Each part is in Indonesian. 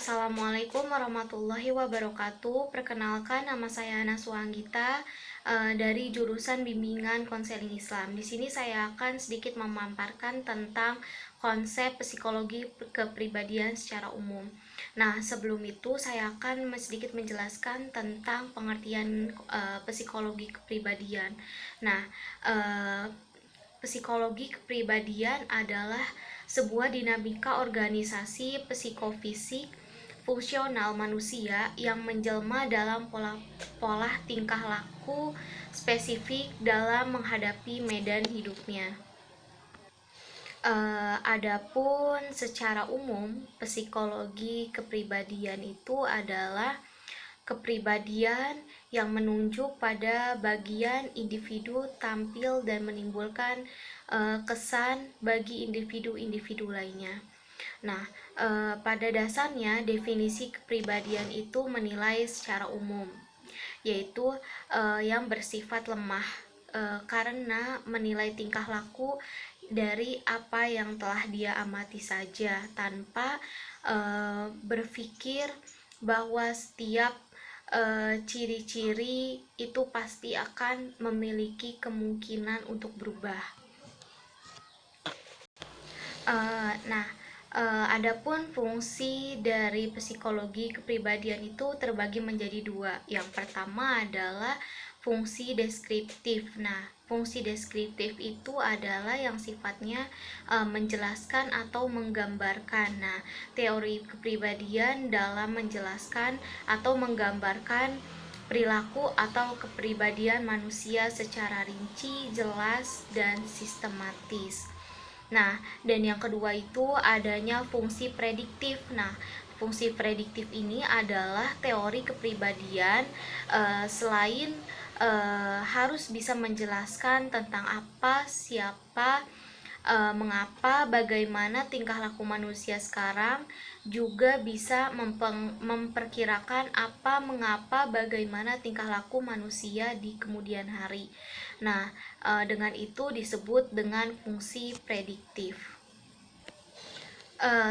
Assalamualaikum warahmatullahi wabarakatuh. Perkenalkan, nama saya Ana Suanggita dari jurusan Bimbingan Konseling Islam. Di sini saya akan sedikit memaparkan tentang konsep psikologi kepribadian secara umum. Nah, sebelum itu saya akan sedikit menjelaskan tentang pengertian psikologi kepribadian. Nah, uh, psikologi kepribadian adalah sebuah dinamika organisasi psikofisik fungsional manusia yang menjelma dalam pola tingkah laku spesifik dalam menghadapi medan hidupnya. Adapun secara umum, psikologi kepribadian itu adalah kepribadian yang menunjuk pada bagian individu tampil dan menimbulkan kesan bagi individu-individu lainnya. Nah, pada dasarnya definisi kepribadian itu menilai secara umum, yaitu yang bersifat lemah karena menilai tingkah laku dari apa yang telah dia amati saja tanpa berpikir bahwa setiap ciri-ciri itu pasti akan memiliki kemungkinan untuk berubah. Nah, adapun fungsi dari psikologi kepribadian itu terbagi menjadi dua. Yang pertama adalah fungsi deskriptif. Nah, fungsi deskriptif itu adalah yang sifatnya menjelaskan atau menggambarkan. Nah, teori kepribadian dalam menjelaskan atau menggambarkan perilaku atau kepribadian manusia secara rinci, jelas, dan sistematis. Nah, dan yang kedua itu adanya fungsi prediktif. Nah, fungsi prediktif ini adalah teori kepribadian selain harus bisa menjelaskan tentang apa, siapa, mengapa, bagaimana tingkah laku manusia sekarang, juga bisa memperkirakan apa, mengapa, bagaimana tingkah laku manusia di kemudian hari. Nah, dengan itu disebut dengan fungsi prediktif.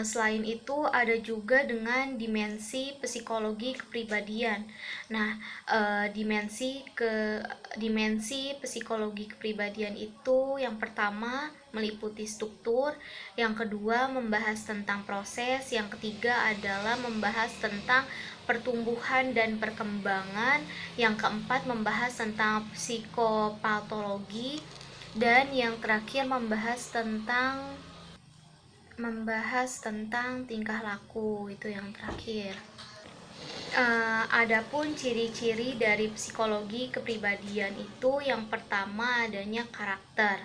Selain itu ada juga dengan dimensi psikologi kepribadian. Nah, dimensi psikologi kepribadian itu yang pertama meliputi struktur, yang kedua membahas tentang proses, yang ketiga adalah membahas tentang pertumbuhan dan perkembangan, yang keempat membahas tentang psikopatologi, dan yang terakhir membahas tentang tingkah laku. Itu yang terakhir. Adapun ciri-ciri dari psikologi kepribadian itu yang pertama adanya karakter.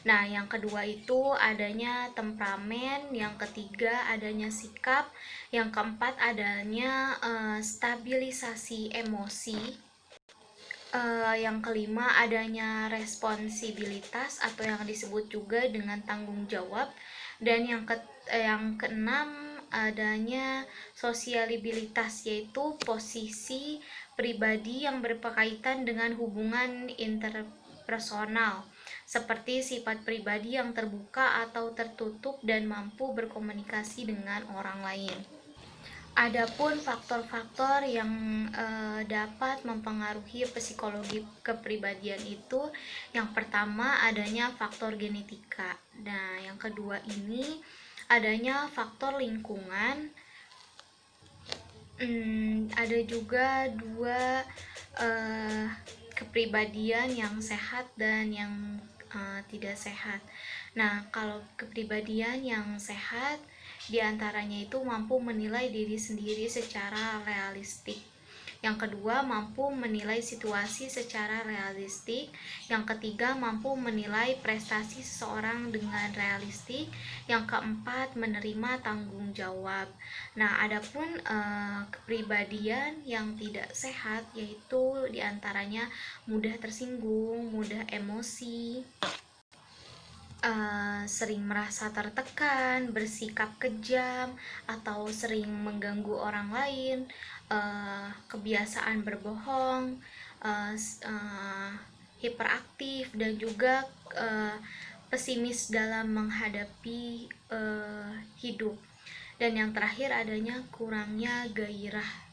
Nah, yang kedua itu adanya temperamen, yang ketiga adanya sikap, yang keempat adanya stabilisasi emosi. Yang kelima adanya responsibilitas atau yang disebut juga dengan tanggung jawab, dan yang keenam adanya sosialibilitas, yaitu posisi pribadi yang berkaitan dengan hubungan interpersonal, seperti sifat pribadi yang terbuka atau tertutup dan mampu berkomunikasi dengan orang lain. Adapun faktor-faktor yang dapat mempengaruhi psikologi kepribadian itu, yang pertama adanya faktor genetika. Nah, yang kedua ini adanya faktor lingkungan. Ada juga dua kepribadian yang sehat dan yang tidak sehat. Nah, kalau kepribadian yang sehat diantaranya itu mampu menilai diri sendiri secara realistik. Yang kedua, mampu menilai situasi secara realistik. Yang ketiga, mampu menilai prestasi seseorang dengan realistik. Yang keempat, menerima tanggung jawab. Nah, adapun kepribadian yang tidak sehat yaitu diantaranya mudah tersinggung, mudah emosi, sering merasa tertekan, bersikap kejam, atau sering mengganggu orang lain, kebiasaan berbohong, hiperaktif, dan juga pesimis dalam menghadapi hidup. Dan yang terakhir adanya kurangnya gairah